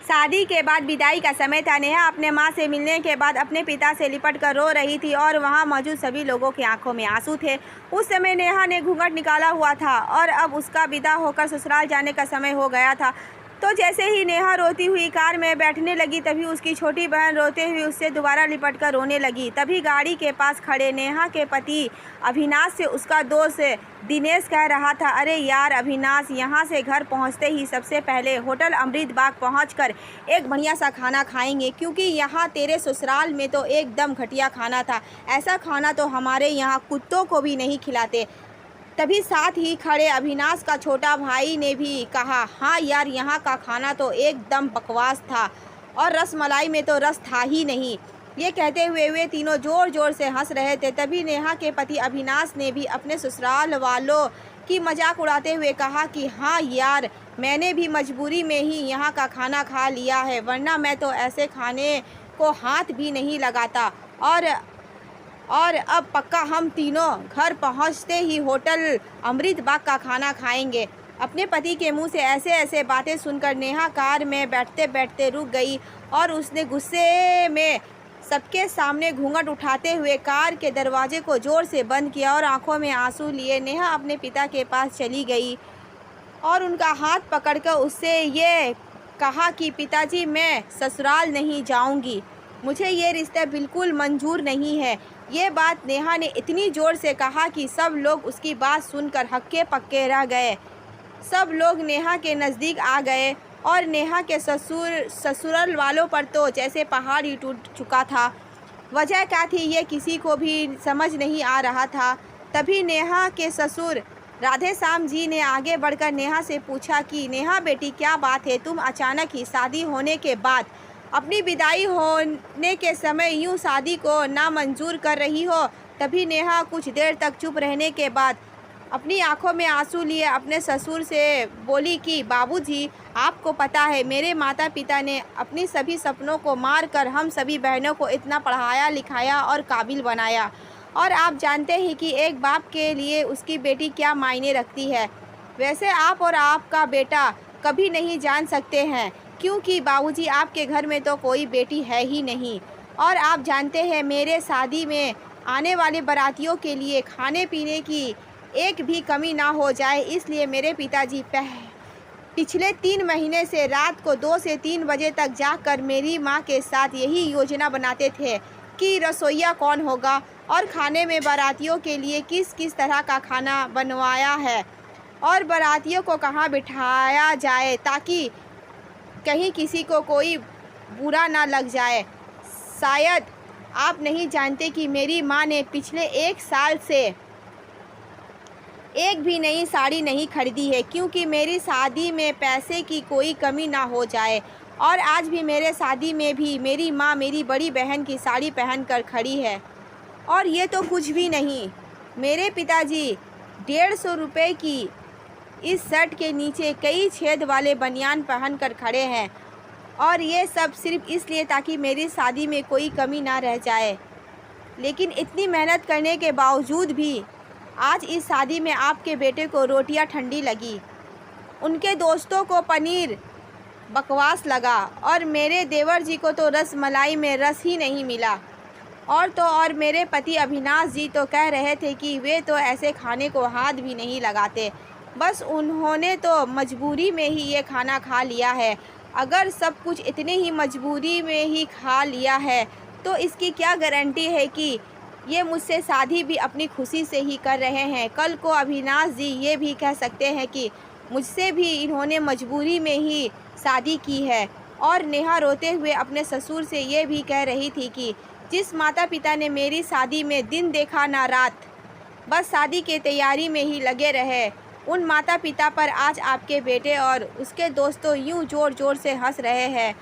शादी के बाद विदाई का समय था। नेहा अपने मां से मिलने के बाद अपने पिता से लिपट कर रो रही थी और वहां मौजूद सभी लोगों की आंखों में आंसू थे। उस समय नेहा ने घूंघट निकाला हुआ था और अब उसका विदा होकर ससुराल जाने का समय हो गया था। तो जैसे ही नेहा रोती हुई कार में बैठने लगी, तभी उसकी छोटी बहन रोते हुए उससे दोबारा लिपटकर रोने लगी। तभी गाड़ी के पास खड़े नेहा के पति अविनाश से उसका दोस्त दिनेश कह रहा था, अरे यार अविनाश, यहाँ से घर पहुँचते ही सबसे पहले होटल अमृत बाग पहुँचकर एक बढ़िया सा खाना खाएंगे, क्योंकि यहाँ तेरे ससुराल में तो एकदम घटिया खाना था। ऐसा खाना तो हमारे यहाँ कुत्तों को भी नहीं खिलाते। तभी साथ ही खड़े अविनाश का छोटा भाई ने भी कहा, हाँ यार, यहाँ का खाना तो एकदम बकवास था और रसमलाई में तो रस था ही नहीं। ये कहते हुए वे तीनों ज़ोर ज़ोर से हंस रहे थे। तभी नेहा के पति अविनाश ने भी अपने ससुराल वालों की मजाक उड़ाते हुए कहा कि हाँ यार, मैंने भी मजबूरी में ही यहाँ का खाना खा लिया है, वरना मैं तो ऐसे खाने को हाथ भी नहीं लगाता। और अब पक्का हम तीनों घर पहुंचते ही होटल अमृत बाग का खाना खाएंगे। अपने पति के मुंह से ऐसे ऐसे बातें सुनकर नेहा कार में बैठते बैठते रुक गई और उसने गुस्से में सबके सामने घूंघट उठाते हुए कार के दरवाजे को ज़ोर से बंद किया और आंखों में आंसू लिए नेहा अपने पिता के पास चली गई और उनका हाथ पकड़कर उससे ये कहा कि पिताजी, मैं ससुराल नहीं जाऊंगी, मुझे ये रिश्ता बिल्कुल मंजूर नहीं है। ये बात नेहा ने इतनी ज़ोर से कहा कि सब लोग उसकी बात सुनकर हक्के पक्के रह गए। सब लोग नेहा के नज़दीक आ गए और नेहा के ससुराल वालों पर तो जैसे पहाड़ ही टूट चुका था। वजह क्या थी ये किसी को भी समझ नहीं आ रहा था। तभी नेहा के ससुर राधे श्याम जी ने आगे बढ़कर नेहा से पूछा कि नेहा बेटी, क्या बात है, तुम अचानक ही शादी होने के बाद अपनी विदाई होने के समय यूं शादी को नामंजूर कर रही हो। तभी नेहा कुछ देर तक चुप रहने के बाद अपनी आंखों में आंसू लिए अपने ससुर से बोली कि बाबूजी, आपको पता है मेरे माता पिता ने अपनी सभी सपनों को मार कर हम सभी बहनों को इतना पढ़ाया लिखाया और काबिल बनाया, और आप जानते हैं कि एक बाप के लिए उसकी बेटी क्या मायने रखती है। वैसे आप और आपका बेटा कभी नहीं जान सकते हैं, क्योंकि बाबूजी आपके घर में तो कोई बेटी है ही नहीं। और आप जानते हैं मेरे शादी में आने वाले बारातियों के लिए खाने पीने की एक भी कमी ना हो जाए, इसलिए मेरे पिताजी पिछले 3 महीने से रात को 2 से 3 बजे तक जाकर मेरी माँ के साथ यही योजना बनाते थे कि रसोइया कौन होगा और खाने में बारातियों के लिए किस किस तरह का खाना बनवाया है और बारातियों को कहाँ बिठाया जाए ताकि कहीं किसी को कोई बुरा ना लग जाए। शायद आप नहीं जानते कि मेरी माँ ने पिछले 1 साल से एक भी नई साड़ी नहीं खरीदी है, क्योंकि मेरी शादी में पैसे की कोई कमी ना हो जाए। और आज भी मेरे शादी में भी मेरी माँ मेरी बड़ी बहन की साड़ी पहनकर खड़ी है। और ये तो कुछ भी नहीं, मेरे पिताजी 150 रुपये की इस शर्ट के नीचे कई छेद वाले बनियान पहनकर खड़े हैं, और ये सब सिर्फ इसलिए ताकि मेरी शादी में कोई कमी ना रह जाए। लेकिन इतनी मेहनत करने के बावजूद भी आज इस शादी में आपके बेटे को रोटियां ठंडी लगी, उनके दोस्तों को पनीर बकवास लगा और मेरे देवर जी को तो रस मलाई में रस ही नहीं मिला। और मेरे पति अविनाश जी तो कह रहे थे कि वे तो ऐसे खाने को हाथ भी नहीं लगाते, बस उन्होंने तो मजबूरी में ही ये खाना खा लिया है। अगर सब कुछ इतने ही मजबूरी में ही खा लिया है तो इसकी क्या गारंटी है कि ये मुझसे शादी भी अपनी खुशी से ही कर रहे हैं। कल को अविनाश जी ये भी कह सकते हैं कि मुझसे भी इन्होंने मजबूरी में ही शादी की है। और नेहा रोते हुए अपने ससुर से ये भी कह रही थी कि जिस माता पिता ने मेरी शादी में दिन देखा ना रात, बस शादी के तैयारी में ही लगे रहे, उन माता पिता पर आज आपके बेटे और उसके दोस्तों यूं ज़ोर ज़ोर से हंस रहे हैं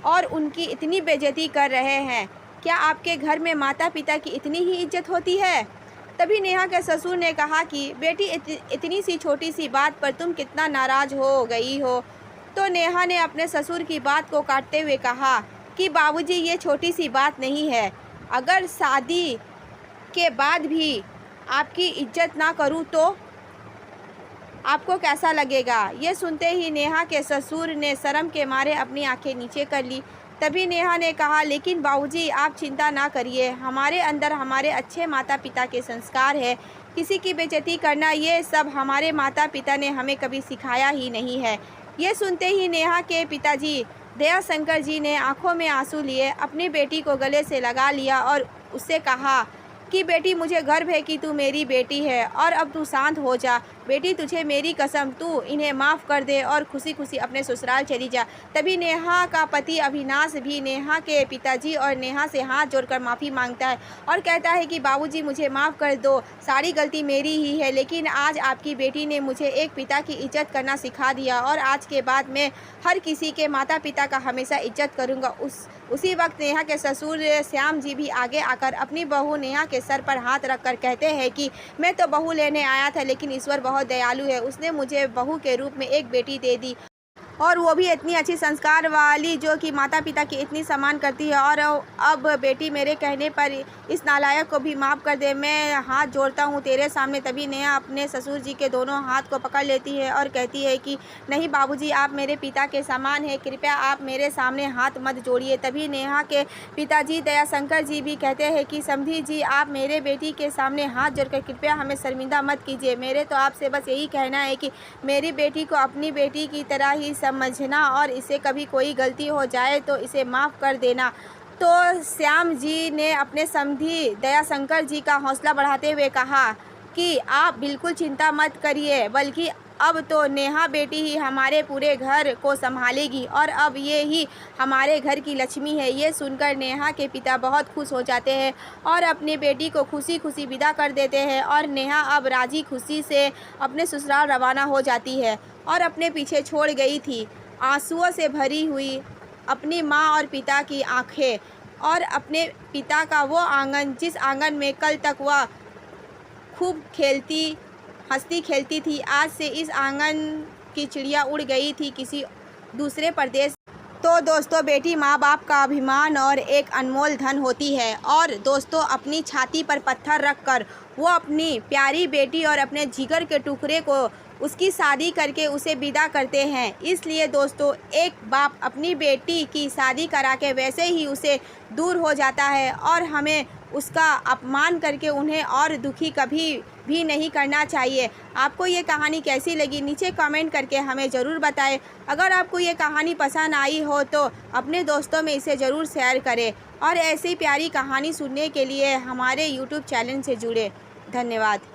और उनकी इतनी बेइज्जती कर रहे हैं। क्या आपके घर में माता पिता की इतनी ही इज्जत होती है? तभी नेहा के ससुर ने कहा कि बेटी, इतनी सी छोटी सी बात पर तुम कितना नाराज़ हो गई हो। तो नेहा ने अपने ससुर की बात को काटते हुए कहा कि बाबूजी, ये छोटी सी बात नहीं है। अगर शादी के बाद भी आपकी इज्जत ना करूं आपको कैसा लगेगा। ये सुनते ही नेहा के ससुर ने शर्म के मारे अपनी आंखें नीचे कर ली। तभी नेहा ने कहा, लेकिन बाबूजी आप चिंता ना करिए, हमारे अंदर हमारे अच्छे माता पिता के संस्कार है। किसी की बेइज्जती करना ये सब हमारे माता पिता ने हमें कभी सिखाया ही नहीं है। ये सुनते ही नेहा के पिताजी दयाशंकर जी ने आंखों में आंसू लिए अपनी बेटी को गले से लगा लिया और उससे कहा कि बेटी, मुझे गर्व है कि तू मेरी बेटी है और अब तू शांत हो जा। बेटी, तुझे मेरी कसम, तू इन्हें माफ़ कर दे और खुशी खुशी अपने ससुराल चली जा। तभी नेहा का पति अविनाश भी नेहा के पिताजी और नेहा से हाथ जोड़कर माफ़ी मांगता है और कहता है कि बाबूजी मुझे माफ़ कर दो, सारी गलती मेरी ही है, लेकिन आज आपकी बेटी ने मुझे एक पिता की इज्जत करना सिखा दिया और आज के बाद मैं हर किसी के माता पिता का हमेशा इज्जत करूँगा। उसी वक्त नेहा के ससुर श्याम जी भी आगे आकर अपनी बहू नेहा के सर पर हाथ रखकर कहते हैं कि मैं तो बहू लेने आया था, लेकिन ईश्वर बहुत दयालु है, उसने मुझे बहू के रूप में एक बेटी दे दी और वो भी इतनी अच्छी संस्कार वाली जो कि माता पिता की इतनी सम्मान करती है। और अब बेटी मेरे कहने पर इस नालायक को भी माफ़ कर दे, मैं हाथ जोड़ता हूँ तेरे सामने। तभी नेहा अपने ससुर जी के दोनों हाथ को पकड़ लेती है और कहती है कि नहीं बाबूजी, आप मेरे पिता के समान हैं, कृपया आप मेरे सामने हाथ मत जोड़िए। तभी नेहा के पिताजी दयाशंकर जी भी कहते हैं कि समधी जी, आप मेरे बेटी के सामने हाथ जोड़कर कृपया हमें शर्मिंदा मत कीजिए। मेरे तो आपसे बस यही कहना है कि मेरी बेटी को अपनी बेटी की तरह ही समझना और इसे कभी कोई गलती हो जाए तो इसे माफ़ कर देना। तो श्याम जी ने अपने समधी दयाशंकर जी का हौसला बढ़ाते हुए कहा कि आप बिल्कुल चिंता मत करिए, बल्कि अब तो नेहा बेटी ही हमारे पूरे घर को संभालेगी और अब ये ही हमारे घर की लक्ष्मी है। ये सुनकर नेहा के पिता बहुत खुश हो जाते हैं और अपनी बेटी को खुशी खुशी विदा कर देते हैं और नेहा अब राजी खुशी से अपने ससुराल रवाना हो जाती है और अपने पीछे छोड़ गई थी आंसुओं से भरी हुई अपनी माँ और पिता की आंखें और अपने पिता का वो आंगन जिस आंगन में कल तक वह खूब हंसती खेलती थी। आज से इस आंगन की चिड़िया उड़ गई थी किसी दूसरे प्रदेश। तो दोस्तों, बेटी माँ बाप का अभिमान और एक अनमोल धन होती है और दोस्तों, अपनी छाती पर पत्थर रखकर वो अपनी प्यारी बेटी और अपने जिगर के टुकड़े को उसकी शादी करके उसे विदा करते हैं। इसलिए दोस्तों, एक बाप अपनी बेटी की शादी करा के वैसे ही उसे दूर हो जाता है और हमें उसका अपमान करके उन्हें और दुखी कभी भी नहीं करना चाहिए। आपको ये कहानी कैसी लगी नीचे कमेंट करके हमें ज़रूर बताएं। अगर आपको ये कहानी पसंद आई हो तो अपने दोस्तों में इसे ज़रूर शेयर करें और ऐसी प्यारी कहानी सुनने के लिए हमारे YouTube चैनल से जुड़े। धन्यवाद।